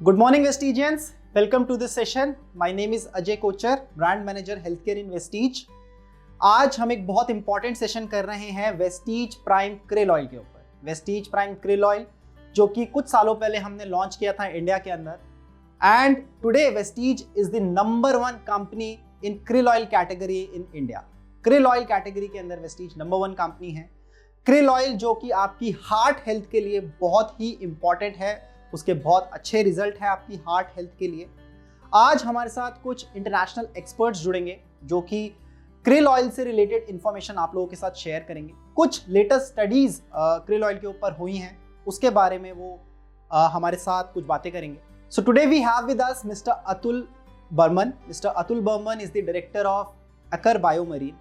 Good morning, Vestigians. Welcome to this session. My name is Ajay Kochar, Brand Manager Healthcare in Vestige. आज हम एक बहुत important session कर रहे हैं वेस्टीज प्राइम क्रिल ऑयल के ऊपर। वेस्टीज प्राइम क्रिल ऑयल जो कि कुछ सालों पहले हमने लॉन्च किया था इंडिया के अंदर, and today Vestige is the number 1 company in krill oil category in India. Krill oil category के अंदर वेस्टीज नंबर 1 कंपनी है। क्रिल ऑयल जो कि आपकी हार्ट हेल्थ के लिए बहुत ही इंपॉर्टेंट है, उसके बहुत अच्छे रिजल्ट है आपकी हार्ट हेल्थ के लिए। आज हमारे साथ कुछ इंटरनेशनल एक्सपर्ट्स जुड़ेंगे जो कि क्रिल ऑयल से रिलेटेड इंफॉर्मेशन आप लोगों के साथ शेयर करेंगे। कुछ लेटेस्ट स्टडीज क्रिल ऑयल के ऊपर हुई हैं, उसके बारे में वो हमारे साथ कुछ बातें करेंगे। So today we have with us mister Atul Barman. Mister Atul Barman is the director of Aker BioMarine.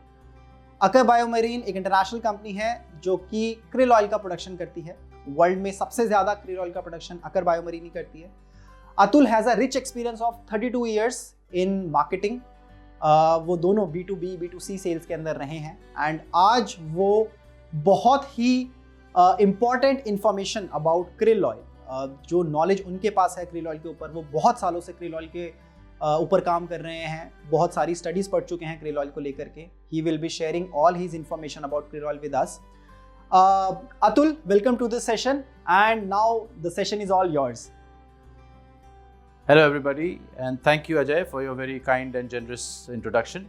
Aker BioMarine एक इंटरनेशनल कंपनी है जो कि क्रिल ऑयल का प्रोडक्शन करती है। वर्ल्ड में सबसे ज्यादा क्रिल ऑयल का प्रोडक्शन अकर बायोमरीन ही करती है। Atul has a rich experience of 32 years in marketing. वो दोनों B2B B2C सेल्स के अंदर रहे हैं, एंड आज वो बहुत ही important information about krill oil, जो नॉलेज उनके पास है क्रिल ऑयल के ऊपर, वो बहुत सालों से क्रिल ऑयल के ऊपर काम कर रहे हैं, बहुत सारी स्टडीज पढ़ चुके हैं क्रिल ऑयल को लेकर के। He will be sharing all his information about krill oil with us. Atul, welcome to this session, and now the session is all yours. Hello everybody, and thank you Ajay for your very kind and generous introduction.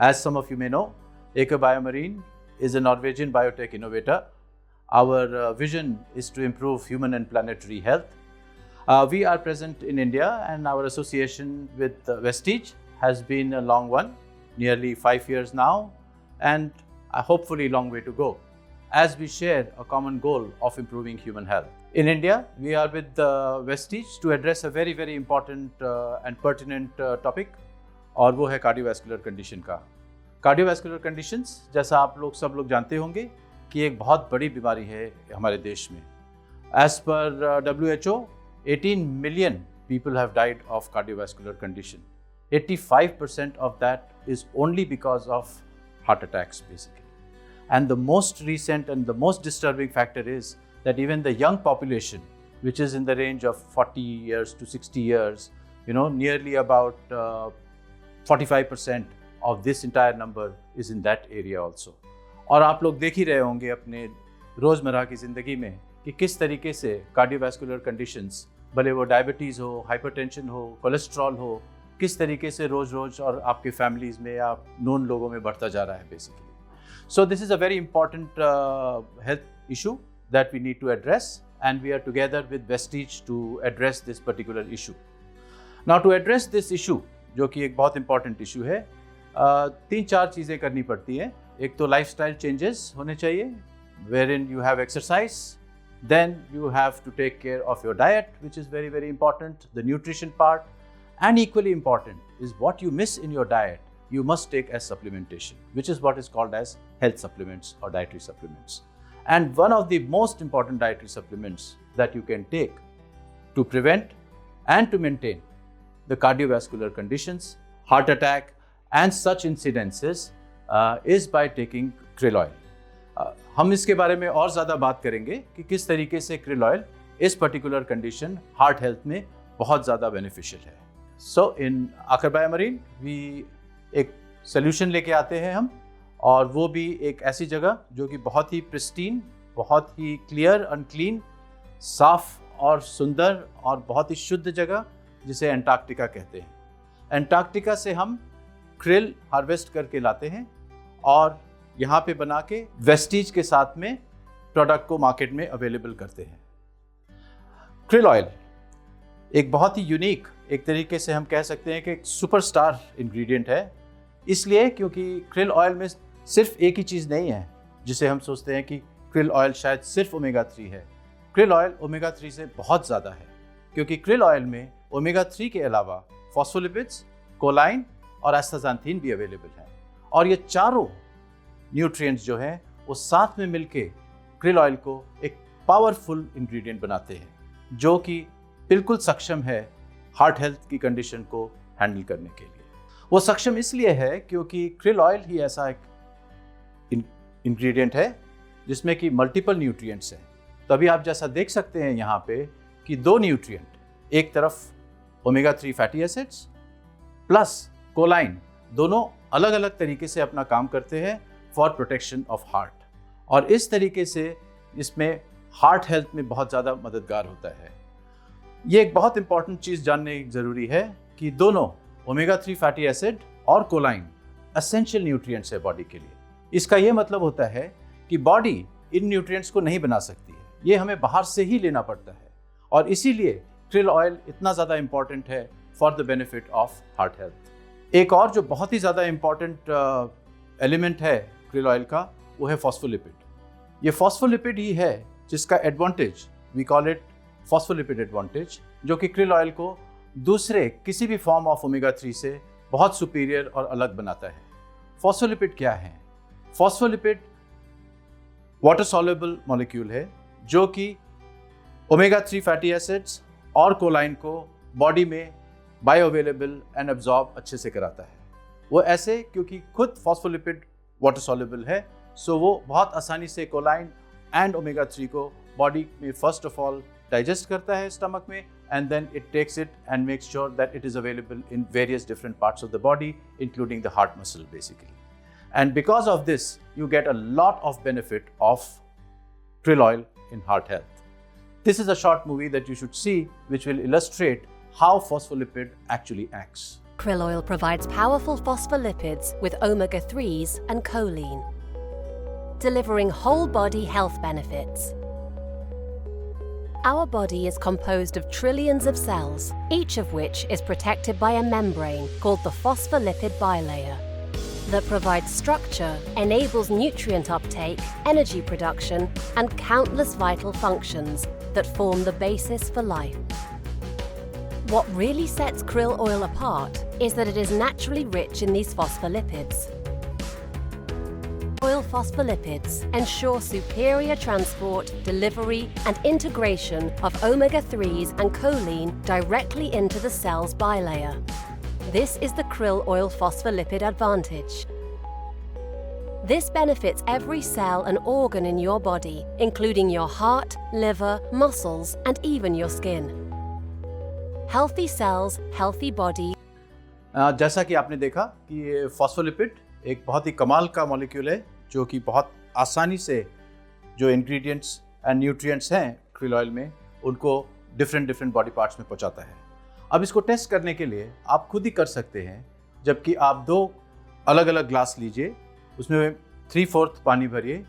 As some of you may know, Aker Biomarine is a Norwegian biotech innovator. Our vision is to improve human and planetary health. We are present in India, and our association with Vestige has been a long one, nearly 5 years now, and hopefully a long way to go, as we share a common goal of improving human health. In India, we are with Vestige to address a very, very important and pertinent topic, और वो है cardiovascular condition का। Cardiovascular conditions, जैसा आप लोग सब लोग जानते होंगे कि एक बहुत बड़ी बीमारी है हमारे देश में। As per WHO, 18 million people have died of cardiovascular condition. 85% of that is only because of heart attacks, basically. And the most recent and the most disturbing factor is that even the young population, which is in the range of 40 years to 60 years, nearly about 45% of this entire number is in that area also. और आप लोग देख ही रहे होंगे अपने रोज़मर्रा की ज़िंदगी में कि किस तरीके से कार्डियोवैस्कुलर कंडीशंस, भले वो डायबिटीज़ हो, हाइपरटेंशन हो, कोलेस्ट्रॉल हो, किस तरीके से रोज़ और आपके फैमिलीज़ में या नोन लोगों में बढ़ता जा रहा है basically. So this is a very important health issue that we need to address, and we are together with Vestige to address this particular issue. Now to address this issue, जो कि एक बहुत important issue है, 3-4 चीज़ें करनी पड़ती हैं। एक तो lifestyle changes होने चाहिए, wherein you have exercise, then you have to take care of your diet, which is very, very important, the nutrition part, and equally important is what you miss in your diet, you must take as supplementation, which is what is called as health supplements or dietary supplements. And one of the most important dietary supplements that you can take to prevent and to maintain the cardiovascular conditions, heart attack and such incidences is by taking krill oil. हम इसके बारे में और ज़्यादा बात करेंगे कि किस तरीके से krill oil इस पर्टिकुलर कंडीशन हार्ट हेल्थ में बहुत ज़्यादा बेनिफिशियल है। सो इन आकर बायोमरीन वी एक सोल्यूशन लेके आते हैं हम, और वो भी एक ऐसी जगह जो कि बहुत ही प्रिस्टीन, बहुत ही क्लियर एंड क्लीन, साफ और सुंदर और बहुत ही शुद्ध जगह, जिसे एंटार्क्टिका कहते हैं। एंटार्क्टिका से हम क्रिल हार्वेस्ट करके लाते हैं और यहाँ पे बना के वेस्टीज के साथ में प्रोडक्ट को मार्केट में अवेलेबल करते हैं। क्रिल ऑयल एक बहुत ही यूनिक, एक तरीके से हम कह सकते हैं कि एक सुपरस्टार इंग्रेडिएंट है, इसलिए क्योंकि क्रिल ऑयल में सिर्फ एक ही चीज़ नहीं है जिसे हम सोचते हैं कि क्रिल ऑयल शायद सिर्फ ओमेगा 3 है। क्रिल ऑयल ओमेगा 3 से बहुत ज़्यादा है, क्योंकि क्रिल ऑयल में ओमेगा 3 के अलावा फॉस्फोलिपिड्स, कोलाइन और एस्टाज़ैंथीन भी अवेलेबल है, और ये चारों न्यूट्रिएंट्स जो हैं वो साथ में मिलके क्रिल ऑयल को एक पावरफुल इंग्रेडिएंट बनाते हैं, जो कि बिल्कुल सक्षम है हार्ट हेल्थ की कंडीशन को हैंडल करने के लिए। वो सक्षम इसलिए है क्योंकि क्रिल ऑयल ही ऐसा एक इंग्रेडिएंट है जिसमें कि मल्टीपल न्यूट्रिएंट्स हैं। तो अभी आप जैसा देख सकते हैं यहाँ पे कि 2 न्यूट्रिएंट एक तरफ ओमेगा 3 फैटी एसिड्स प्लस कोलाइन, दोनों अलग अलग तरीके से अपना काम करते हैं फॉर प्रोटेक्शन ऑफ हार्ट, और इस तरीके से इसमें हार्ट हेल्थ में बहुत ज़्यादा मददगार होता है। ये एक बहुत इंपॉर्टेंट चीज़ जानने ज़रूरी है कि दोनों ओमेगा 3 फैटी एसिड और कोलाइन एसेंशियल न्यूट्रिएंट्स है बॉडी के लिए। इसका ये मतलब होता है कि बॉडी इन न्यूट्रिएंट्स को नहीं बना सकती है, ये हमें बाहर से ही लेना पड़ता है, और इसीलिए क्रिल ऑयल इतना ज़्यादा इंपॉर्टेंट है for the benefit of heart health. एक और जो बहुत ही ज़्यादा इंपॉर्टेंट एलिमेंट है क्रिल ऑयल का, वो है फॉस्फोलिपिड। ये फॉस्फोलिपिड ही है जिसका advantage, we call it phospholipid advantage, जो कि क्रिल ऑयल को दूसरे किसी भी फॉर्म ऑफ ओमेगा 3 से बहुत सुपीरियर और अलग बनाता है। फॉस्फोलिपिड क्या है? फॉस्फोलिपिड वाटर सॉल्युबल मॉलिक्यूल है जो कि ओमेगा 3 फैटी एसिड्स और कोलाइन को बॉडी में बायोअवेलेबल एंड एब्जॉर्ब अच्छे से कराता है। वो ऐसे क्योंकि खुद फॉस्फोलिपिड वाटर सॉल्युबल है, सो वो बहुत आसानी से कोलाइन एंड ओमेगा 3 को बॉडी में फर्स्ट ऑफ ऑल डाइजेस्ट करता है स्टमक में, and then it takes it and makes sure that it is available in various different parts of the body, including the heart muscle basically. And because of this, you get a lot of benefit of krill oil in heart health. This is a short movie that you should see which will illustrate how phospholipid actually acts. Krill oil provides powerful phospholipids with omega-3s and choline, delivering whole body health benefits. Our body is composed of trillions of cells, each of which is protected by a membrane called the phospholipid bilayer that provides structure, enables nutrient uptake, energy production, and countless vital functions that form the basis for life. What really sets krill oil apart is that it is naturally rich in these phospholipids. Oil phospholipids ensure superior transport, delivery, and integration of omega-3s and choline directly into the cell's bilayer. This is the krill oil phospholipid advantage. This benefits every cell and organ in your body, including your heart, liver, muscles, and even your skin. Healthy cells, healthy body. जैसा कि आपने देखा कि ये phospholipid एक बहुत ही कमाल का मॉलिक्यूल है जो कि बहुत आसानी से जो इंग्रेडिएंट्स एंड न्यूट्रिएंट्स हैं क्रिल ऑयल में, उनको डिफरेंट बॉडी पार्ट्स में पहुंचाता है। अब इसको टेस्ट करने के लिए आप खुद ही कर सकते हैं, जबकि आप 2 अलग अलग ग्लास लीजिए, उसमें 3/4 पानी भरिए,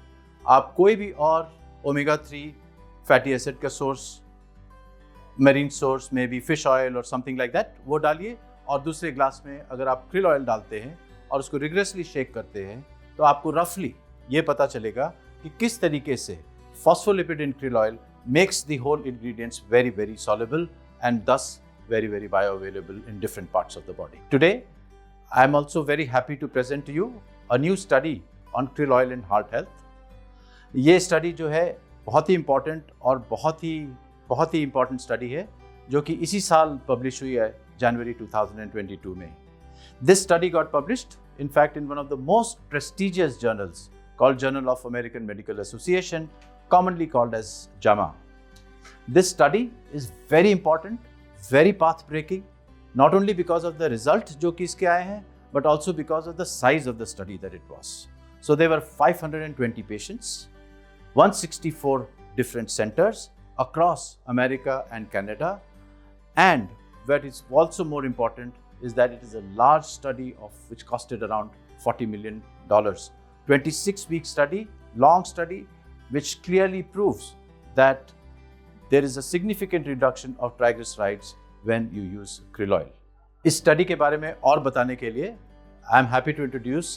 आप कोई भी और ओमेगा 3 फैटी एसिड का सोर्स, मेरीन सोर्स में भी फिश ऑयल और समथिंग लाइक दैट, वो डालिए, और दूसरे ग्लास में अगर आप क्रिल ऑयल डालते हैं और उसको रिग्रेसली शेक करते हैं, तो आपको रफली ये पता चलेगा कि किस तरीके से phospholipid in krill oil makes the whole ingredients very very soluble and thus very very bioavailable in different parts of the body. Today I am also very happy to present to you a new study on krill oil in heart health. ये study जो है बहुत ही important और बहुत ही important study है, जो कि इसी साल पब्लिश हुई है जनवरी 2022 में। This study got published, in fact, in one of the most prestigious journals called Journal of American Medical Association, commonly called as JAMA. This study is very important, very path-breaking, not only because of the result जो कि इसके आए हैं, but also because of the size of the study that it was. So there were 520 patients, 164 different centers across America and Canada, and what is also more important is that it is a large study of which costed around $40 million. 26-week study, long study, which clearly proves that there is a significant reduction of triglycerides when you use krill oil. इस study के बारे में और बताने के लिए I am happy to introduce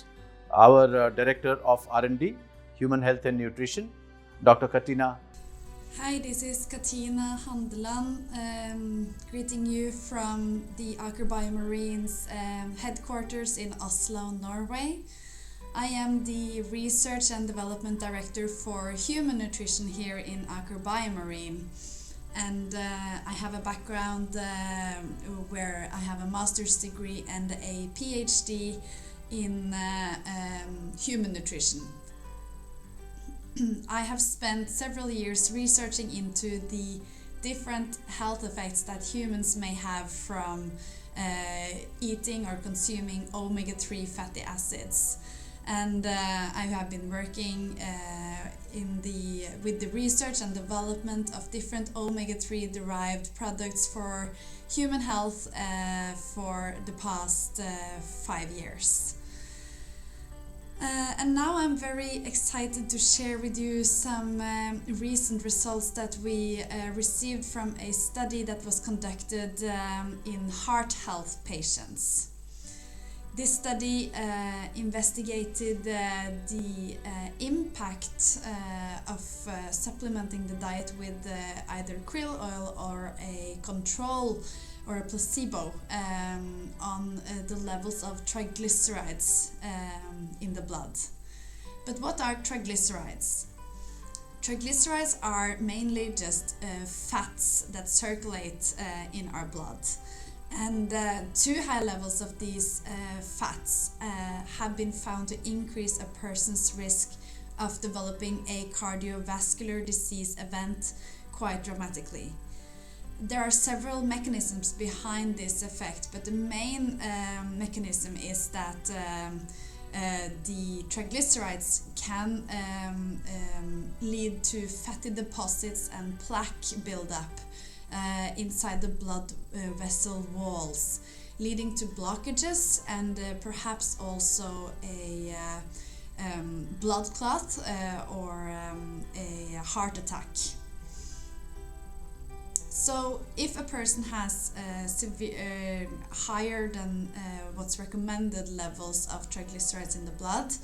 our Director of R&D, Human Health and Nutrition, Dr. Katina. Hi, this is Katina Handerland, greeting you from the Aker BioMarine's headquarters in Oslo, Norway. I am the Research and Development Director for Human Nutrition here in Aker BioMarine. And I have a background where I have a master's degree and a PhD in human nutrition. I have spent several years researching into the different health effects that humans may have from eating or consuming omega-3 fatty acids. And I have been working with the research and development of different omega-3 derived products for human health for the past 5 years. And now I'm very excited to share with you some recent results that we received from a study that was conducted in heart health patients. This study investigated the impact of supplementing the diet with either krill oil or a control or a placebo on the levels of triglycerides in the blood. But what are triglycerides? Triglycerides are mainly just fats that circulate in our blood. And too high levels of these fats have been found to increase a person's risk of developing a cardiovascular disease event quite dramatically. There are several mechanisms behind this effect, but the main mechanism is that the triglycerides can lead to fatty deposits and plaque buildup inside the blood vessel walls, leading to blockages and perhaps also a blood clot or a heart attack. So if a person has severe higher than what's recommended levels of triglycerides in the blood,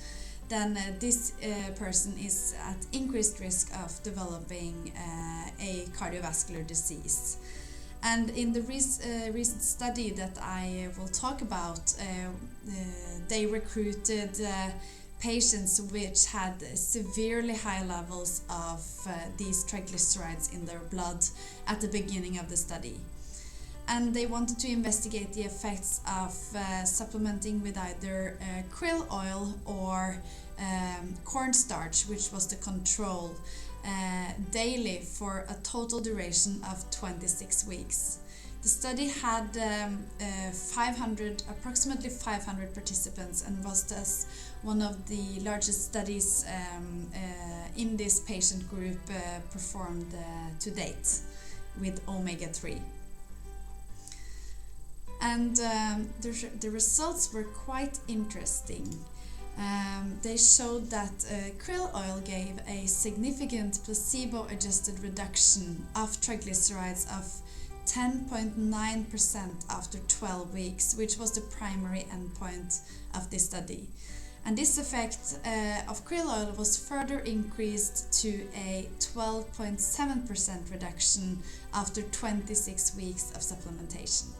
then this person is at increased risk of developing a cardiovascular disease. And in the recent study that I will talk about, they recruited patients which had severely high levels of these triglycerides in their blood at the beginning of the study. And they wanted to investigate the effects of supplementing with either krill oil or cornstarch, which was the control, daily for a total duration of 26 weeks. The study had approximately 500 participants and was thus one of the largest studies in this patient group performed to date with omega-3. And the results were quite interesting. They showed that krill oil gave a significant placebo-adjusted reduction of triglycerides of 10.9% after 12 weeks, which was the primary endpoint of this study. And this effect of krill oil was further increased to a 12.7% reduction after 26 weeks of supplementation.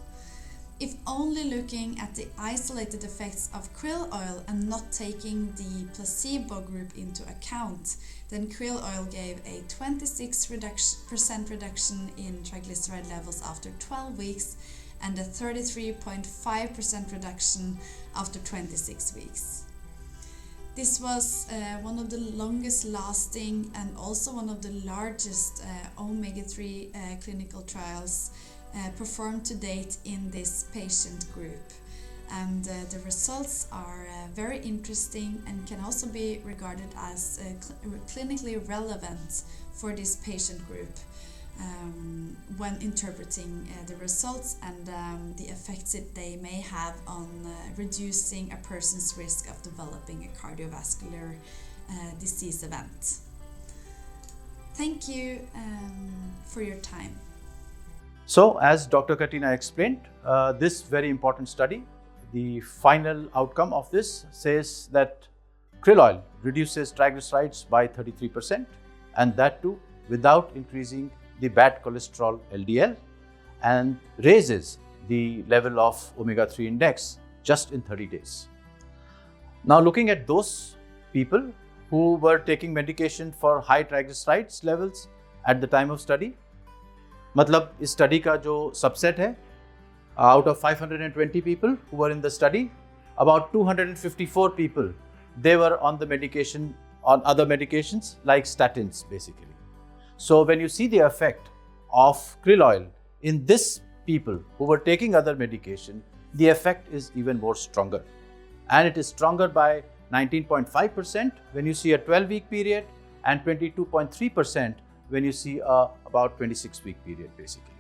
If only looking at the isolated effects of krill oil and not taking the placebo group into account, then krill oil gave a 26% reduction in triglyceride levels after 12 weeks and a 33.5% reduction after 26 weeks. This was one of the longest lasting and also one of the largest omega-3 clinical trials performed to date in this patient group, and the results are very interesting and can also be regarded as clinically relevant for this patient group when interpreting the results and the effects that they may have on reducing a person's risk of developing a cardiovascular disease event. Thank you for your time. So, as Dr. Katina explained, this very important study, the final outcome of this says that krill oil reduces triglycerides by 33%, and that too without increasing the bad cholesterol LDL, and raises the level of omega-3 index just in 30 days. Now, looking at those people who were taking medication for high triglycerides levels at the time of study, मतलब इस study का जो subset है, out of 520 people who were in the study, about 254 people, they were on the medication, on other medications like statins basically. So when you see the effect of krill oil in this people who were taking other medication, the effect is even more stronger. And it is stronger by 19.5% when you see a 12-week period and 22.3% when you see a about 26-week period basically.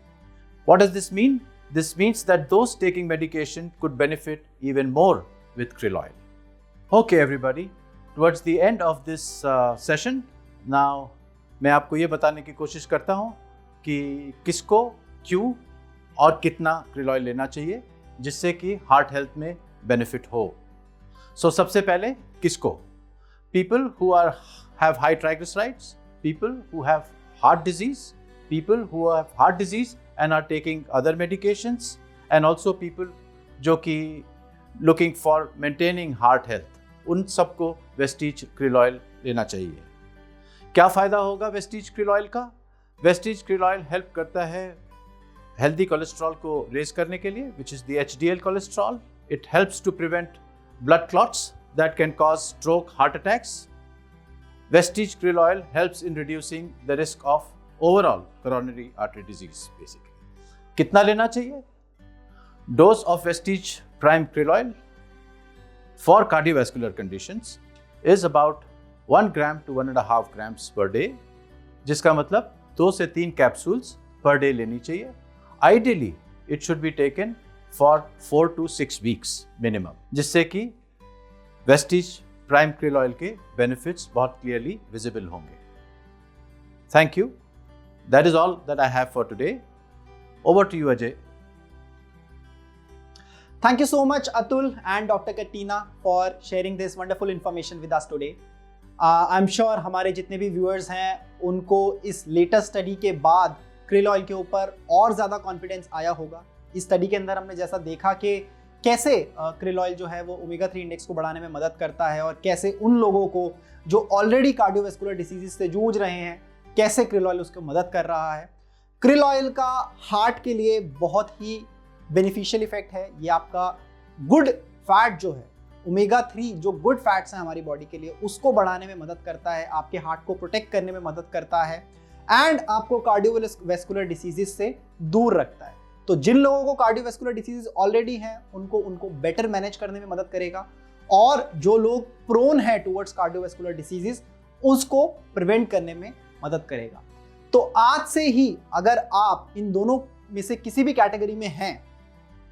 What does this mean? This means that those taking medication could benefit even more with krill oil. Okay everybody, towards the end of this session, now मैं आपको ये बताने की कोशिश करता हूँ कि किसको, क्यों और कितना krill oil लेना चाहिए जिससे कि हार्ट हेल्थ में बेनिफिट हो। सो सबसे पहले किसको? People who have high triglycerides, people who have heart disease, people who have heart disease and are taking other medications, and also people जो कि looking for maintaining heart health, उन सबको Vestige krill oil लेना चाहिए। क्या फ़ायदा होगा Vestige krill oil का? वेस्टीज krill oil हेल्प करता है हेल्दी कोलेस्ट्रॉल को रेज करने के लिए, which is the HDL cholesterol. It helps to prevent blood clots that can cause stroke, heart attacks. Vestige krill oil helps in reducing the risk of overall coronary artery disease basically। कितना लेना चाहिए? Dose of Vestige Prime Krill Oil for cardiovascular conditions is about 1 gram to 1.5 grams per day, जिसका मतलब 2 से 3 capsules per day लेनी चाहिए। Ideally, it should be taken for 4 to 6 weeks minimum, जिससे कि Vestige Prime Krill Oil के benefits बहुत clearly visible होंगे। Thank you. That is all that I have for today. Over to you, Ajay. Thank you so much, Atul and Dr. Katina, for sharing this wonderful information with us today. I'm sure हमारे जितने भी viewers हैं उनको इस latest study के बाद krill oil के ऊपर और ज़्यादा कॉन्फिडेंस आया होगा। इस स्टडी के अंदर हमने जैसा देखा कि कैसे krill oil जो है वो ओमेगा 3 इंडेक्स को बढ़ाने में मदद करता है और कैसे उन लोगों को जो ऑलरेडी कार्डियोवैस्कुलर डिसीजेज से जूझ रहे हैं कैसे krill oil उसको मदद कर रहा है। krill oil का हार्ट के लिए बहुत ही बेनिफिशियल इफेक्ट है। ये आपका गुड फैट जो है, ओमेगा 3 जो गुड फैट्स हैं हमारी बॉडी के लिए, उसको बढ़ाने में मदद करता है, आपके हार्ट को प्रोटेक्ट करने में मदद करता है एंड आपको कार्डियोवैस्कुलर डिसीजेज से दूर रखता है। तो जिन लोगों को कार्डियोवैस्कुलर डिसीजेज ऑलरेडी हैं उनको बेटर मैनेज करने में मदद करेगा, और जो लोग प्रोन है टुवर्ड्स कार्डियोवैस्कुलर डिसीजेज उसको प्रिवेंट करने में मदद करेगा। तो आज से ही अगर आप इन दोनों में से किसी भी कैटेगरी में हैं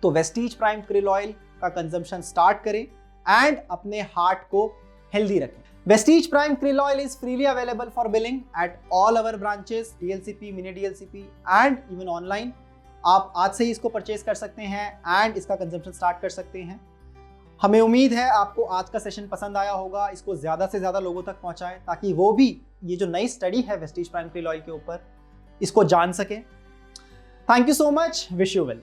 तो वेस्टीज प्राइम krill ऑयल का कंजम्पशन स्टार्ट करें एंड अपने हार्ट को हेल्दी रखें। Vestige prime krill oil is freely available for billing at all our branches, DLCP, mini DLCP and even online. आप आज से ही इसको परचेज कर सकते हैं एंड इसका कंजम्पशन स्टार्ट कर सकते हैं। हमें उम्मीद है आपको आज का सेशन पसंद आया होगा। इसको ज़्यादा से ज़्यादा लोगों तक पहुंचाएं ताकि वो भी ये जो नई स्टडी है वेस्टीज प्राइम krill ऑयल के ऊपर इसको जान सकें। Thank you so much, wish you well.